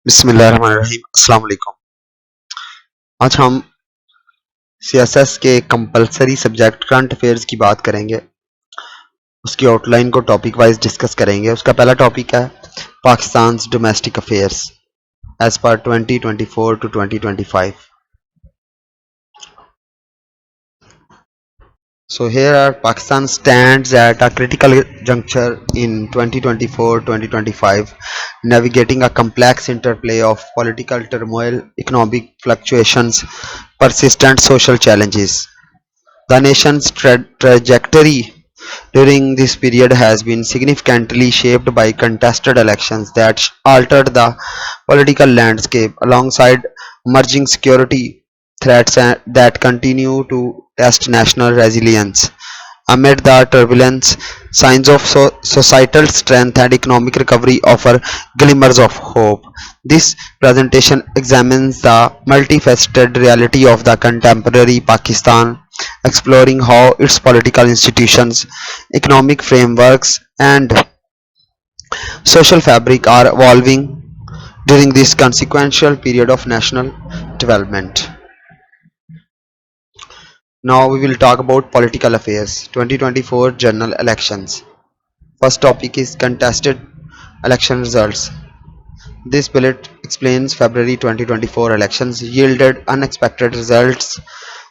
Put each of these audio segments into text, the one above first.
बिस्मिल्लाहिर्रहमानिर्रहीम अस्सलाम वालेकुम। आज हम सीएसएस के कंपलसरी सब्जेक्ट करंट अफेयर्स की बात करेंगे। उसकी आउटलाइन को टॉपिक वाइज डिस्कस करेंगे। उसका पहला टॉपिक है Pakistan domestic affairs as per 2024 to 2025। So here are Pakistan stands at a critical juncture in 2024-2025, navigating a complex interplay of political turmoil, economic fluctuations, persistent social challenges. The nation's trajectory during this period has been significantly shaped by contested elections that altered the political landscape alongside emerging security threats that continue to test national resilience. Amid the turbulence, signs of societal strength and economic recovery offer glimmers of hope. This presentation examines the multifaceted reality of the contemporary Pakistan, exploring how its political institutions, economic frameworks, and social fabric are evolving during this consequential period of national development. Now we will talk about political affairs. 2024 general elections. First topic is contested election results. This bullet explains February 2024 elections yielded unexpected results,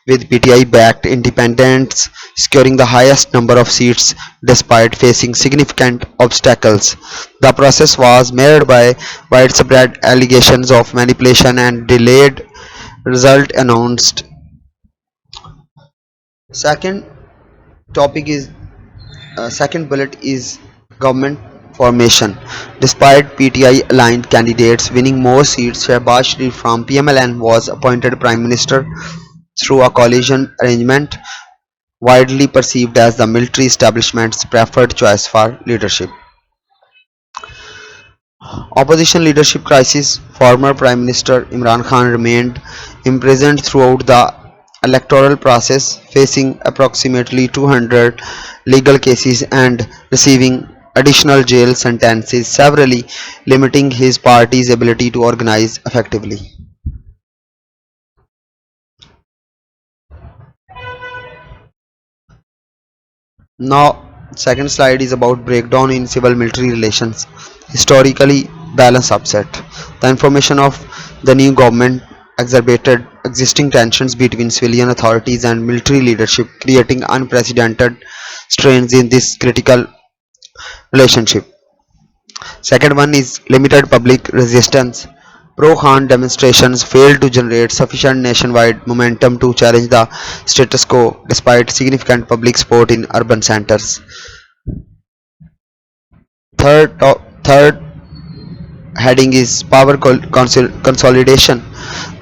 with PTI-backed independents securing the highest number of seats despite facing significant obstacles. The process was marred by widespread allegations of manipulation and delayed result announced. Second topic is second bullet is government formation. Despite PTI aligned candidates winning more seats, Shehbaz Sharif from PMLN was appointed Prime Minister through a coalition arrangement, widely perceived as the military establishment's preferred choice for leadership. Opposition leadership crisis. Former Prime Minister Imran Khan remained imprisoned throughout the electoral process, facing approximately 200 legal cases and receiving additional jail sentences, severely limiting his party's ability to organize effectively. Now, second slide is about breakdown in civil-military relations. Historically balanced upset. The information of the new government exacerbated existing tensions between civilian authorities and military leadership, creating unprecedented strains in this critical relationship. Second one is limited public resistance. Pro-Khan demonstrations failed to generate sufficient nationwide momentum to challenge the status quo despite significant public support in urban centers. Third heading is power consolidation.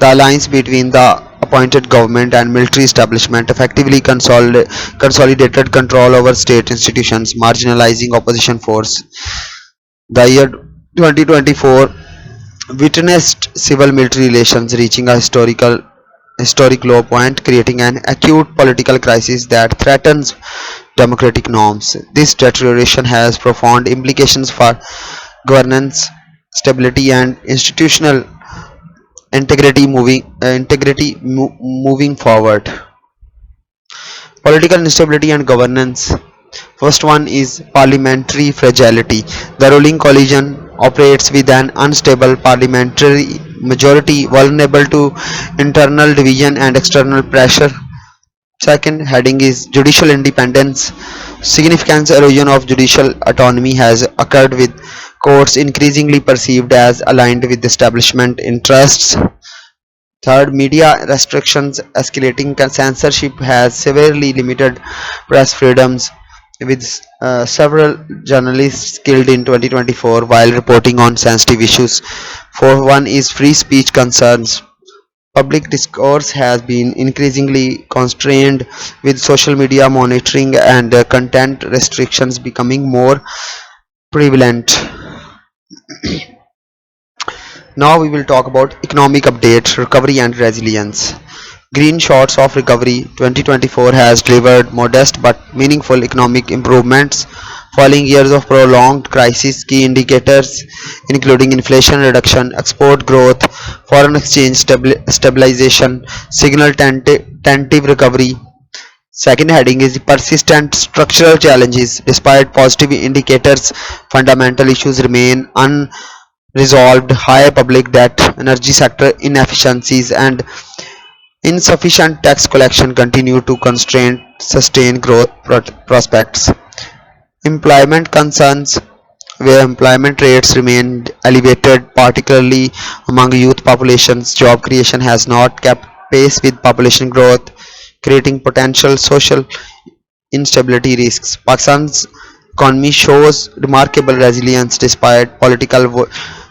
The alliance between the appointed government and military establishment effectively consolidated control over state institutions, marginalizing opposition force. The year 2024 witnessed civil military relations reaching a historic low point, creating an acute political crisis that threatens democratic norms. This deterioration has profound implications for governance, stability, and institutional integrity moving forward. Political instability and governance. First one is parliamentary fragility. The ruling coalition operates with an unstable parliamentary majority vulnerable to internal division and external pressure. Second heading is judicial independence. Significant erosion of judicial autonomy has occurred, with courts increasingly perceived as aligned with establishment interests. Third, media restrictions. Escalating censorship has severely limited press freedoms, with several journalists killed in 2024 while reporting on sensitive issues. Fourth one is free speech concerns. Public discourse has been increasingly constrained, with social media monitoring and content restrictions becoming more prevalent. Now we will talk about economic update, recovery and resilience. Green shoots of recovery. 2024 has delivered modest but meaningful economic improvements Following years of prolonged crisis, key indicators including inflation reduction, export growth, foreign exchange stabilization, signal tentative recovery. Second heading is persistent structural challenges. Despite positive indicators, fundamental issues remain unresolved. High public debt, energy sector inefficiencies, and insufficient tax collection continue to constrain sustained growth prospects. Employment concerns, where employment rates remain elevated, particularly among youth populations. Job creation has not kept pace with population growth, creating potential social instability risks. Pakistan's economy shows remarkable resilience despite political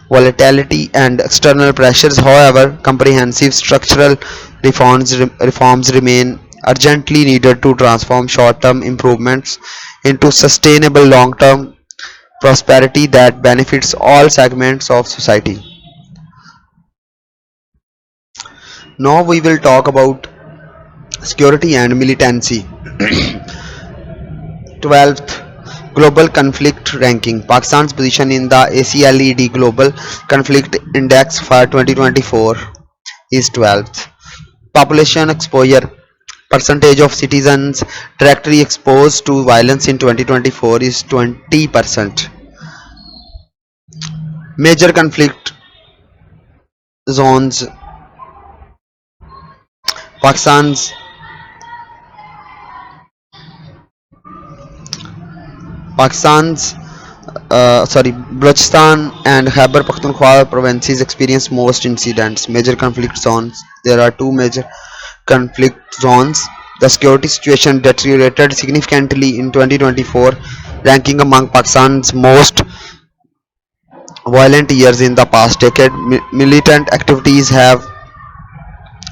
volatility and external pressures. However, comprehensive structural reforms remain urgently needed to transform short-term improvements into sustainable long-term prosperity that benefits all segments of society. Now we will talk about security and militancy. 12th Global Conflict Ranking. Pakistan's position in the ACLED Global Conflict Index for 2024 is 12th. Population exposure, percentage of citizens directly exposed to violence in 2024 is 20%. Major conflict zones. Pakistan's Pakistan's Balochistan and Khyber Pakhtunkhwa provinces experience most incidents. Major conflict zones. There are two major conflict zones. The security situation deteriorated significantly in 2024, ranking among Pakistan's most violent years in the past decade. Militant activities have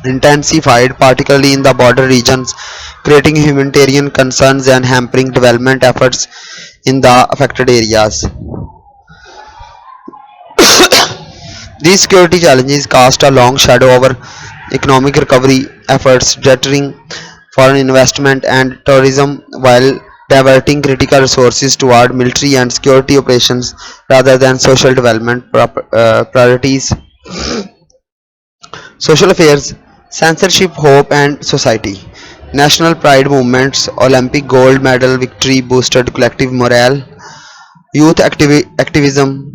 intensified, particularly in the border regions, creating humanitarian concerns and hampering development efforts in the affected areas. These security challenges cast a long shadow over economic recovery efforts, deterring foreign investment and tourism while diverting critical resources toward military and security operations rather than social development priorities. Social affairs, censorship, hope, and society. National pride movements, Olympic gold medal victory boosted collective morale. Youth activism,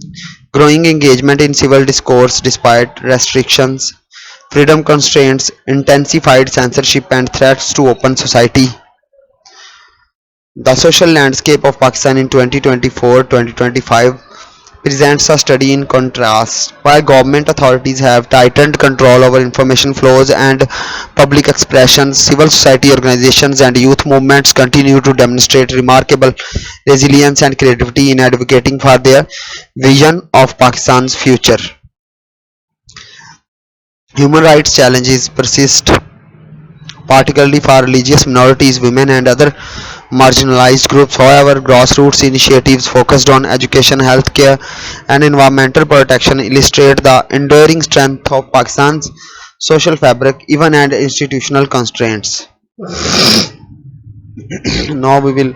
growing engagement in civil discourse despite restrictions. Freedom constraints, intensified censorship, and threats to open society. The social landscape of Pakistan in 2024-2025 presents a study in contrast. While government authorities have tightened control over information flows and public expressions, civil society organizations and youth movements continue to demonstrate remarkable resilience and creativity in advocating for their vision of Pakistan's future. Human rights challenges persist, particularly for religious minorities, women, and other marginalized groups. However, grassroots initiatives focused on education, healthcare, and environmental protection illustrate the enduring strength of Pakistan's social fabric, even under institutional constraints. Now we will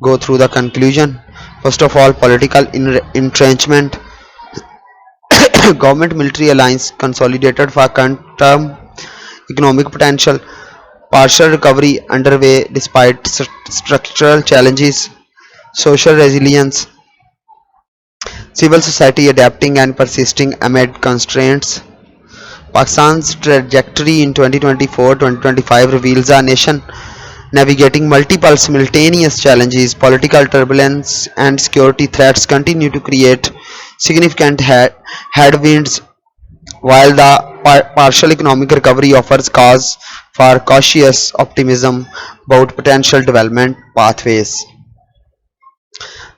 go through the conclusion. First of all, political entrenchment. Government military alliance consolidated for current term economic potential. Partial recovery underway despite structural challenges. Social resilience. Civil society adapting and persisting amid constraints. Pakistan's trajectory in 2024-2025 reveals a nation navigating multiple simultaneous challenges. Political turbulence and security threats continue to create significant headwinds, while the partial economic recovery offers cause for cautious optimism about potential development pathways.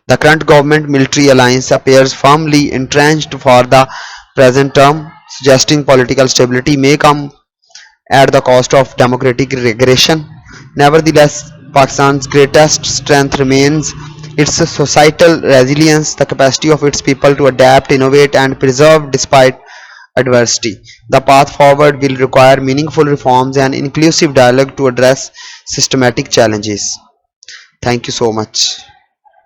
The current government military alliance appears firmly entrenched for the present term, suggesting political stability may come at the cost of democratic regression. Nevertheless, Pakistan's greatest strength remains its societal resilience, the capacity of its people to adapt, innovate, and preserve despite adversity. The path forward will require meaningful reforms and inclusive dialogue to address systematic challenges. Thank you so much.